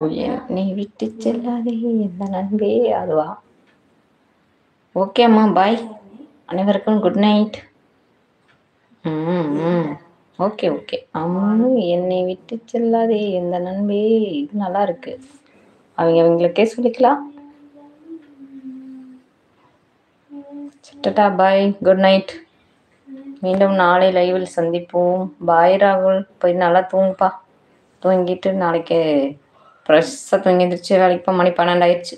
நீ விட்டு செல்லாதே எந்த நண்பே அதுவா? ஓகே அம்மா, பாய். அனைவருக்கும் good night. Okay okay. Ammu என்னை விட்டு செல்லாதே எந்த நண்பே, இது நல்லா இருக்கு. அவங்களுக்கே சொல்லிக்கலாம். டாடா பாய், குட் நைட். மீண்டும் நாளை லைவில் சந்திப்போம். பாய் ராகுல், போய் நல்லா தூங்குப்பா. தூங்கிட்டு நாளைக்கு ஃப்ரெஷ்ஷாக தூங்கி எழுந்திரிச்சு வேலைக்கு போக மணி 12 ஆயிடுச்சு.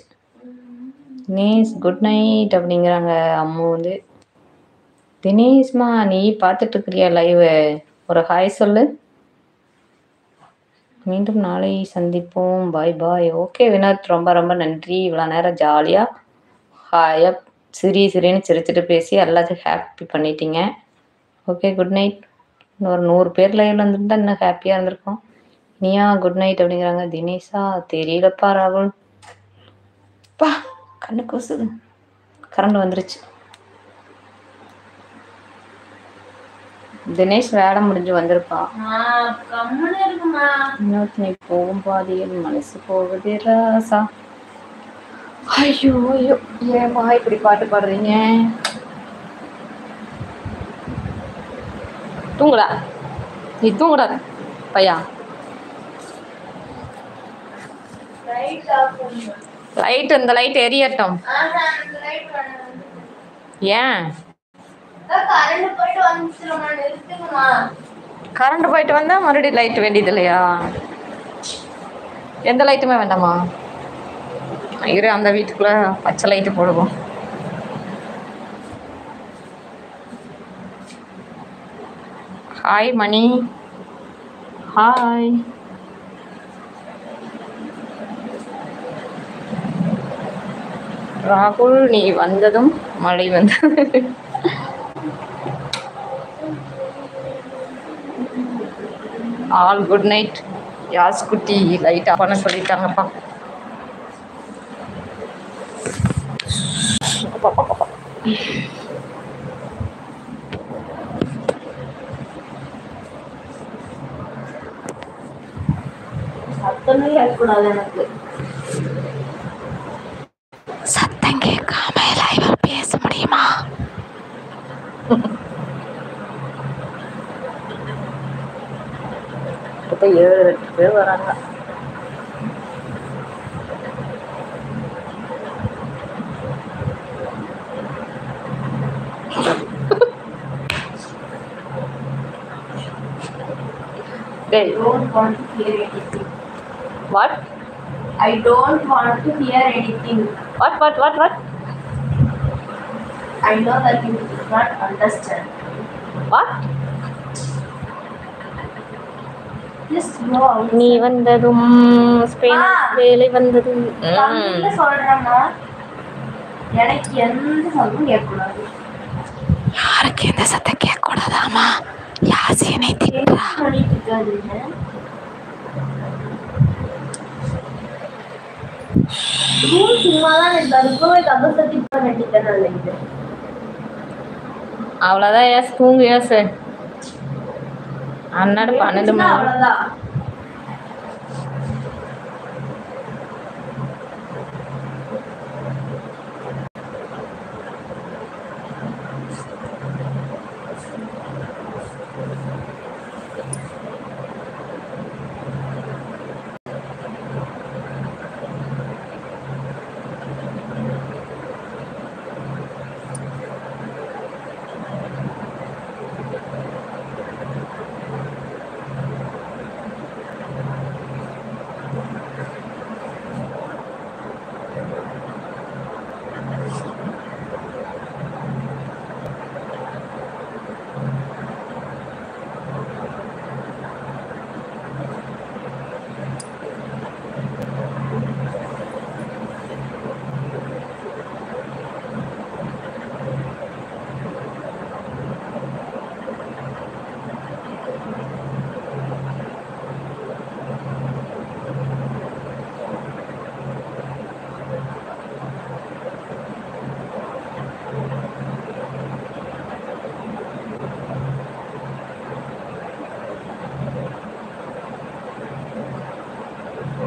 தினேஷ் குட் நைட் அப்படிங்கிறாங்க. அம்மு வந்து தினேஷ்மா நீ பார்த்துட்டு இருக்கிறியா லைவ்? ஒரு ஹாய் சொல்லு. மீண்டும் நாளை சந்திப்போம். பாய் பாய். ஓகே வினோத், ரொம்ப ரொம்ப நன்றி. இவ்வளோ நேரம் ஜாலியாக ஹாயாக சிரின்னு சிரிச்சுட்டு பேசி எல்லாத்தையும் ஹாப்பி பண்ணிட்டீங்க. Okay good night. இன்னொரு 100 பேர் லைவ்ல வந்துருந்தா இன்னும் ஹாப்பியாக இருந்திருக்கும். நீயா குட் நைட் அப்படிங்கிறாங்க. தினேஷா தெரியலப்பா ராகுல். பா கண்ணு கூசுது. கரண்ட் வந்துருச்சு. தினேஷ் வேலை முடிஞ்சு வந்திருப்பா. இன்னொருத்தனை போகும் பாதியில் மனசு போகுது ராசா. ஐயோ ஐயோ, ஏமா இப்படி பாட்டு பாடுறீங்க? தூங்குடா, நீ தூங்குடாத பையா. லைட், இந்த லைட் எரியட்டும். ஏன் கரண்ட் போயிட்டு வந்தா மறுபடியும் லைட் வேண்டியது இல்லையா? எந்த லைட்டுமே வேண்டாமா? இரு, அந்த வீட்டுக்குள்ள பச்சை லைட்டு போடுவோம். ஹாய் மணி, ஹாய். ராகுல் நீ வந்ததும் மழை வந்தது. All good night. யாஸ் குட்டி லைட் ஆஃப் பண்ண சொல்லிட்டாங்கப்பா. சத்தமே கேட்கக்கூடாது எனக்கு. சத்தம் கேட்காம லைவ் பேச முடியுமா? இப்போ 7-8 பேர் வராங்க. I don't want to hear anything. What? I don't want to hear anything. What? I know that you do not understand. What? Just go out. நீ வந்ததும் ஸ்பெயின் வேலை வந்ததும் தமிழ்ல சொல்றேன்னா எனக்கு எந்த சத்தமும் கேட்கக்கூடாது. யாருக்கு எந்த சத்தம் கேட்கக்கூடாதாமா? யாசினை திட்டுறா. அவ்வளோதான். ஏஸ் தூங்கு. ஏஸ் அண்ணாடு 12 மணி.